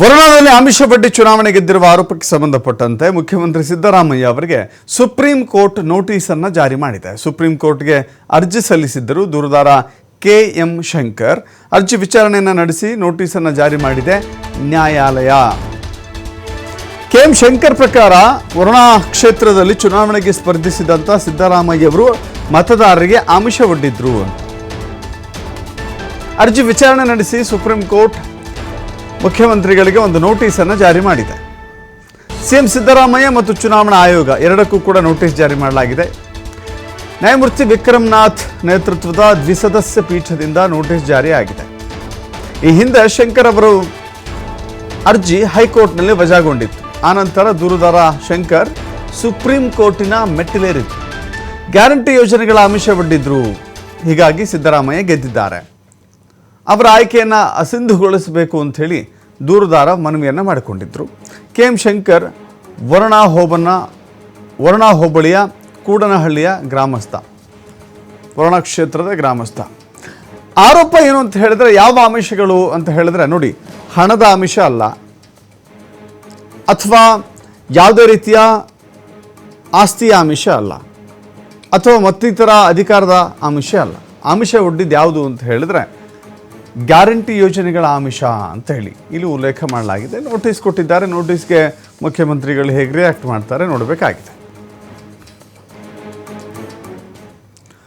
ವರುಣಾದಲ್ಲಿ ಆಮಿಷ ಬಡ್ಡಿ ಚುನಾವಣೆ ಗೆದ್ದಿರುವ ಆರೋಪಕ್ಕೆ ಸಂಬಂಧಪಟ್ಟಂತೆ ಮುಖ್ಯಮಂತ್ರಿ ಸಿದ್ದರಾಮಯ್ಯ ಅವರಿಗೆ ಸುಪ್ರೀಂ ಕೋರ್ಟ್ ನೋಟಿಸ್ ಅನ್ನು ಜಾರಿ ಮಾಡಿದೆ. ಸುಪ್ರೀಂ ಕೋರ್ಟ್ಗೆ ಅರ್ಜಿ ಸಲ್ಲಿಸಿದ್ದರು ದೂರುದಾರ ಕೆ.ಎಂ. ಶಂಕರ್. ಅರ್ಜಿ ವಿಚಾರಣೆಯನ್ನು ನಡೆಸಿ ನೋಟಿಸ್ ಅನ್ನು ಜಾರಿ ಮಾಡಿದೆ ನ್ಯಾಯಾಲಯ. ಕೆ.ಎಂ. ಶಂಕರ್ ಪ್ರಕಾರ ವರುಣಾ ಕ್ಷೇತ್ರದಲ್ಲಿ ಚುನಾವಣೆಗೆ ಸ್ಪರ್ಧಿಸಿದಂಥ ಸಿದ್ದರಾಮಯ್ಯ ಅವರು ಮತದಾರರಿಗೆ ಆಮಿಷ ಒಡ್ಡಿದ್ರು. ಅರ್ಜಿ ವಿಚಾರಣೆ ನಡೆಸಿ ಸುಪ್ರೀಂ ಕೋರ್ಟ್ ಮುಖ್ಯಮಂತ್ರಿಗಳಿಗೆ ಒಂದು ನೋಟಿಸ್ ಅನ್ನು ಜಾರಿ ಮಾಡಿದೆ. ಸಿಎಂ ಸಿದ್ದರಾಮಯ್ಯ ಮತ್ತು ಚುನಾವಣಾ ಆಯೋಗ ಎರಡಕ್ಕೂ ಕೂಡ ನೋಟಿಸ್ ಜಾರಿ ಮಾಡಲಾಗಿದೆ. ನ್ಯಾಯಮೂರ್ತಿ ವಿಕ್ರಮ್ನಾಥ್ ನೇತೃತ್ವದ ದ್ವಿಸದಸ್ಯ ಪೀಠದಿಂದ ನೋಟಿಸ್ ಜಾರಿಯಾಗಿದೆ. ಈ ಹಿಂದೆ ಶಂಕರ್ ಅವರು ಅರ್ಜಿ ಹೈಕೋರ್ಟ್ನಲ್ಲಿ ವಜಾಗೊಂಡಿತ್ತು. ಆನಂತರ ದೂರುದಾರ ಶಂಕರ್ ಸುಪ್ರೀಂ ಕೋರ್ಟಿನ ಮೆಟ್ಟಿಲೇರಿದ್ರು. ಗ್ಯಾರಂಟಿ ಯೋಜನೆಗಳ ಆಮಿಷ ಒಡ್ಡಿದ್ರು. ಹೀಗಾಗಿ ಸಿದ್ದರಾಮಯ್ಯ ಗೆದ್ದಿದ್ದಾರೆ. ಅವರ ಆಯ್ಕೆಯನ್ನು ಅಸಿಂಧುಗೊಳಿಸಬೇಕು ಅಂಥೇಳಿ ದೂರುದಾರ ಮನವಿಯನ್ನು ಮಾಡಿಕೊಂಡಿದ್ದರು. ಕೆ.ಎಂ. ಶಂಕರ್ ವರುಣಾ ಹೋಬಳಿಯ ಕೂಡನಹಳ್ಳಿಯ ಗ್ರಾಮಸ್ಥ, ವರುಣಾ ಕ್ಷೇತ್ರದ ಗ್ರಾಮಸ್ಥ. ಆರೋಪ ಏನು ಅಂತ ಹೇಳಿದ್ರೆ, ಯಾವ ಆಮಿಷಗಳು ಅಂತ ಹೇಳಿದ್ರೆ ನೋಡಿ, ಹಣದ ಆಮಿಷ ಅಲ್ಲ, ಅಥವಾ ಯಾವುದೇ ರೀತಿಯ ಆಸ್ತಿಯ ಆಮಿಷ ಅಲ್ಲ, ಅಥವಾ ಮತ್ತಿತರ ಅಧಿಕಾರದ ಆಮಿಷ ಅಲ್ಲ. ಆಮಿಷ ಒಡ್ಡಿದ್ದು ಯಾವುದು ಅಂತ ಹೇಳಿದ್ರೆ ಗ್ಯಾರಂಟಿ ಯೋಜನೆಗಳ ಆಮಿಷ ಅಂತ ಹೇಳಿ ಇಲ್ಲಿ ಉಲ್ಲೇಖ ಮಾಡಲಾಗಿದೆ. ನೋಟಿಸ್ ಕೊಟ್ಟಿದ್ದಾರೆ. ನೋಟಿಸ್ಗೆ ಮುಖ್ಯಮಂತ್ರಿಗಳು ಹೇಗೆ ರಿಯಾಕ್ಟ್ ಮಾಡ್ತಾರೆ ನೋಡಬೇಕಾಗಿದೆ.